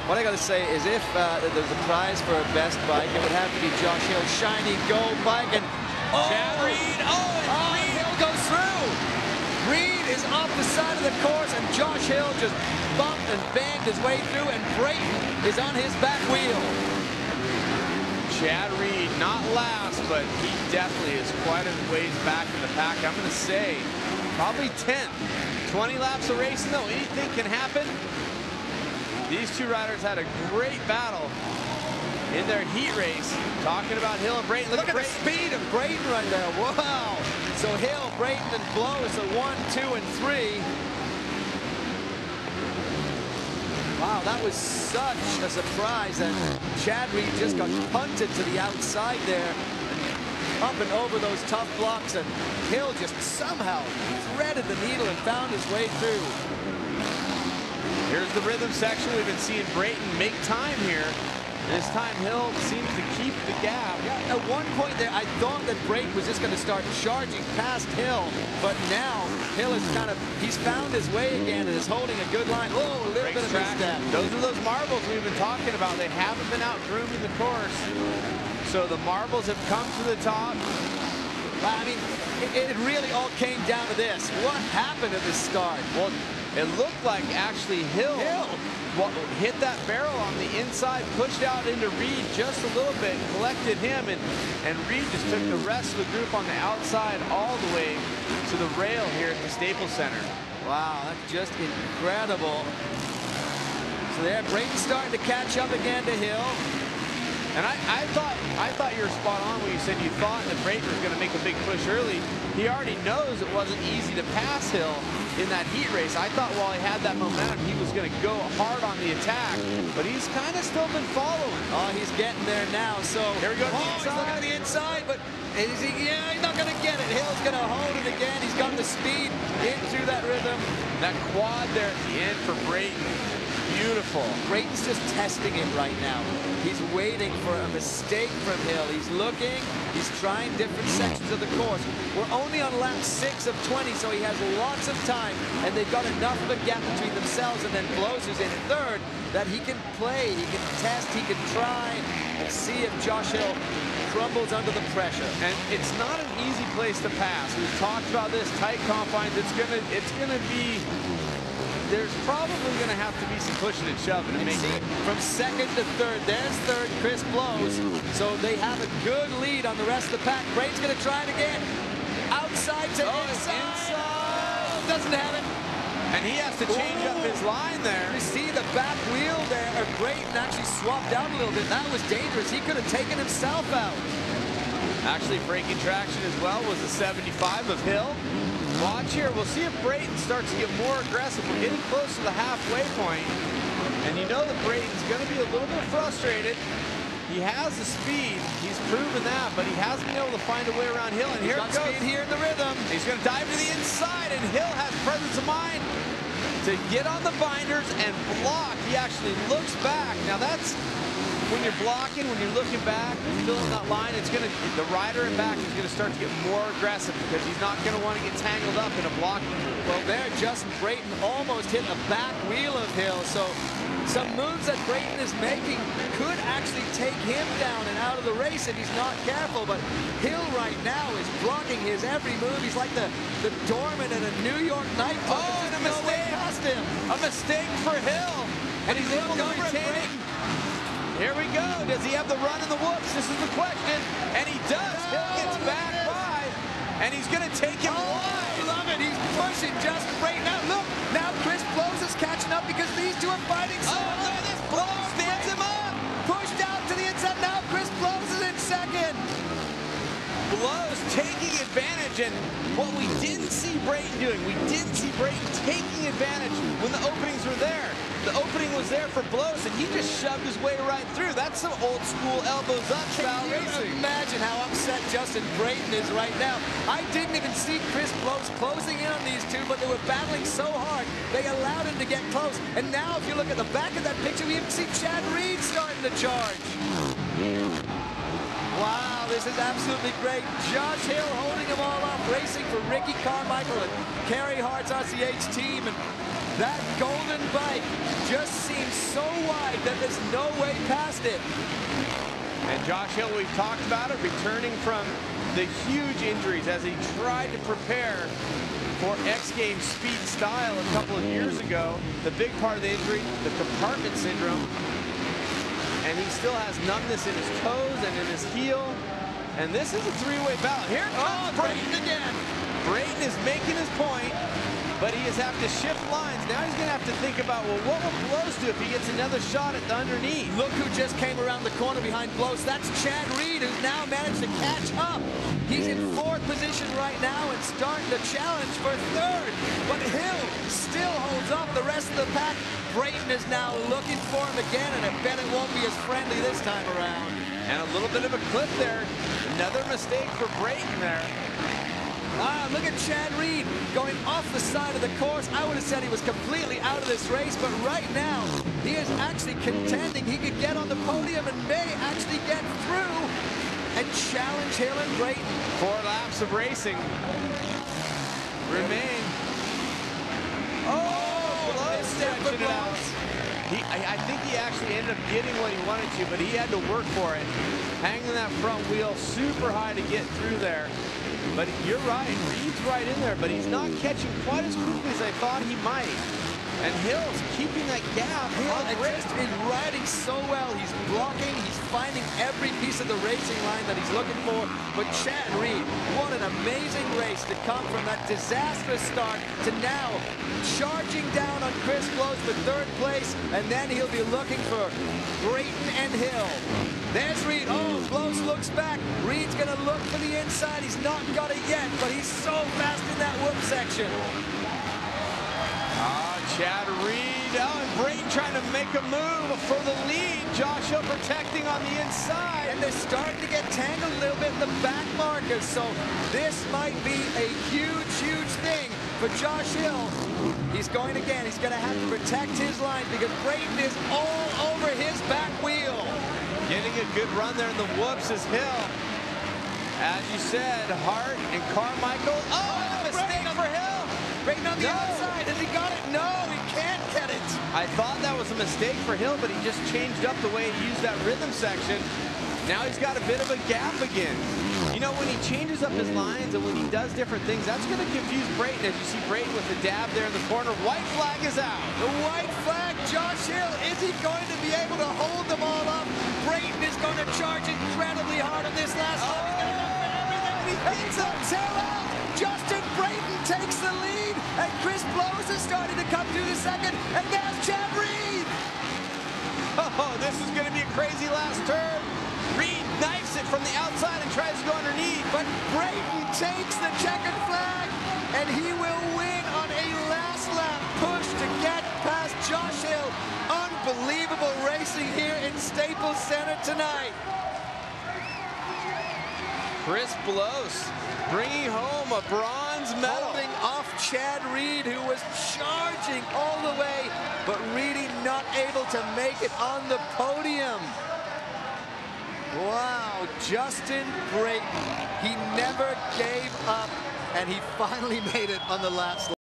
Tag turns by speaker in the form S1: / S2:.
S1: What I got to say is if there's a prize for a best bike, it would have to be Josh Hill's shiny gold bike. And
S2: Chad Reed,
S1: Reed Hill goes through. Reed is off the side of the course, and Josh Hill just bumped and banged his way through, and Brayton is on his back wheel.
S2: Chad Reed, not last, but he definitely is quite a ways back in the pack. I'm going to say probably 10th. 20 laps of racing, though, anything can happen. These two riders had a great battle in their heat race. Talking about Hill and Brayton.
S1: Look at the speed of Brayton right there. Wow. So Hill, Brayton, and Blose are 1, 2, and 3. Wow, that was such a surprise. And Chad Reed just got punted to the outside there, up and over those tough blocks. And Hill just somehow threaded the needle and found his way through.
S2: Here's the rhythm section. We've been seeing Brayton make time here. This time Hill seems to keep the gap.
S1: Yeah, at one point there, I thought that Brayton was just going to start charging past Hill, but now Hill is he's found his way again and is holding a good line. Oh, a little bit of misstep.
S2: Those are those marbles we've been talking about. They haven't been out grooming the course. So the marbles have come to the top.
S1: I mean, it really all came down to this. What happened at the start?
S2: Well, it looked like actually Hill hit that barrel on the inside, pushed out into Reed just a little bit, collected him, and Reed just took the rest of the group on the outside all the way to the rail here at the Staples Center.
S1: Wow, that's just incredible. So there, Brayton's starting to catch up again to Hill.
S2: And I thought you were spot on when you said you thought that Brayton was going to make a big push early. He already knows it wasn't easy to pass Hill in that heat race. I thought while he had that momentum, he was going to go hard on the attack, but he's kind of still been following.
S1: Oh, he's getting there now. So
S2: here we go.
S1: He's looking at the inside, but yeah, he's not going to get it. Hill's going to hold it again. He's got the speed in through that rhythm.
S2: That quad there at the end for Brayton. Beautiful.
S1: Brayton's just testing it right now. He's waiting for a mistake from Hill. He's looking. He's trying different sections of the course. We're only on lap 6 of 20, so he has lots of time, and they've got enough of a gap between themselves and then Blose, who's in third, that he can play, he can test, he can try, and see if Josh Hill crumbles under the pressure.
S2: And it's not an easy place to pass. We've talked about this, tight confines. It's gonna be. There's probably going to have to be some pushing and shoving to make it.
S1: From second to third, there's third, Chris Blose. So they have a good lead on the rest of the pack. Brayton's going to try it again. Outside to inside. Doesn't have it.
S2: And he has to change up his line there.
S1: You see the back wheel there. Brayton actually swapped out a little bit. That was dangerous. He could have taken himself out.
S2: Actually breaking traction as well was the 75 of Hill. Watch here. We'll see if Brayton starts to get more aggressive. We're getting close to the halfway point. And you know that Brayton's going to be a little bit frustrated. He has the speed. He's proven that, but he hasn't been able to find a way around Hill. And here it goes.
S1: Speed here in the rhythm.
S2: He's going to dive to the inside, and Hill has presence of mind to get on the binders and block. He actually looks back. Now that's when you're blocking, when you're looking back, filling that line, the rider in back is going to start to get more aggressive because he's not going to want to get tangled up in a blocking move.
S1: Well, there, Justin Brayton almost hit the back wheel of Hill. So some moves that Brayton is making could actually take him down and out of the race if he's not careful. But Hill right now is blocking his every move. He's like the doorman at a New York nightclub.
S2: Oh, and a mistake.
S1: Past him.
S2: A mistake for Hill. And he's able to retain it. Here we go. Does he have the run in the whoops? This is the question. And he does. Hill gets back by. And he's going to take him wide.
S1: I love it. He's pushing Justin Brayton out. Look, now Chris Blose is catching up because these two are fighting so hard.
S2: Look at this. Blose stands him up.
S1: Pushed out to the inside. Now Chris Blose is in second.
S2: Blose taking advantage, and what we didn't see Brayton doing, we didn't see Brayton taking advantage when the openings were there. The opening was there for Blose, and he just shoved his way right through. That's some old school elbows up style racing.
S1: Imagine how upset Justin Brayton is right now. I didn't even see Chris Blose closing in on these two, but they were battling so hard, they allowed him to get close. And now, if you look at the back of that picture, we even see Chad Reed starting to charge. Wow, this is absolutely great. Josh Hill holding them all up, racing for Ricky Carmichael and Carey Hart's RCH team. And That golden bike just seems so wide that there's no way past it.
S2: And Josh Hill, we've talked about it, returning from the huge injuries as he tried to prepare for X Games speed style a couple of years ago. The big part of the injury, the compartment syndrome. And he still has numbness in his toes and in his heel. And this is a three-way battle. Here comes
S1: Brayton again.
S2: Brayton is making his point, but he has have to shift lines. Now he's going to have to think about, well, what will Blose do if he gets another shot at the underneath?
S1: Look who just came around the corner behind Blose. That's Chad Reed, who's now managed to catch up. He's in 4th position right now and starting to challenge for 3rd. But Hill still holds off the rest of the pack. Brayton is now looking for him again, and I bet it won't be as friendly this time around.
S2: And a little bit of a clip there. Another mistake for Brayton there.
S1: Wow, look at Chad Reed going off the side of the course. I would have said he was completely out of this race, but right now he is actually contending. He could get on the podium and may actually get through and challenge Hill and Brayton.
S2: 4 laps of racing remain. Blose stretching it out. I think he actually ended up getting what he wanted to, but he had to work for it. Hanging that front wheel super high to get through there. But you're right, Reed's right in there, but he's not catching quite as quickly as I thought he might. And Hill's keeping that gap.
S1: He's riding so well. He's blocking. He's finding every piece of the racing line that he's looking for. But Chad Reed, what an amazing race to come from that disastrous start to now charging down on Chris Blose for 3rd place. And then he'll be looking for Brayton and Hill. There's Reed. Oh, Blose looks back. Reed's going to look for the inside. He's not got it yet, but he's so fast in that whoop section.
S2: Chad Reed, and Brayton trying to make a move for the lead. Josh Hill protecting on the inside.
S1: And they're starting to get tangled a little bit in the back markers. So this might be a huge, huge thing for Josh Hill. He's going again. He's going to have to protect his line because Brayton is all over his back wheel.
S2: Getting a good run there in the whoops is Hill. As you said, Hart and Carmichael. Oh, a mistake for Hill.
S1: Brayton on the outside. Has he got it? No, he can't get it.
S2: I thought that was a mistake for Hill, but he just changed up the way he used that rhythm section. Now he's got a bit of a gap again. You know, when he changes up his lines and when he does different things, that's going to confuse Brayton. As you see Brayton with the dab there in the corner. White flag is out.
S1: The white flag, Josh Hill. Is he going to be able to hold them all up? Brayton is going to charge incredibly hard on this last lap. He's going to look for everything. He beats them tail out. Justin Brayton takes the lead, and Chris Blose is starting to come through the second, and there's Chad Reed.
S2: Oh, this is going to be a crazy last turn. Reed knifes it from the outside and tries to go underneath.
S1: But Brayton takes the checkered flag, and he will win on a last lap push to get past Josh Hill. Unbelievable racing here in Staples Center tonight.
S2: Chris Blose bringing home a bronze medal.
S1: Holding off Chad Reed, who was charging all the way, but really not able to make it on the podium. Wow, Justin Brayton, he never gave up, and he finally made it on the last lap.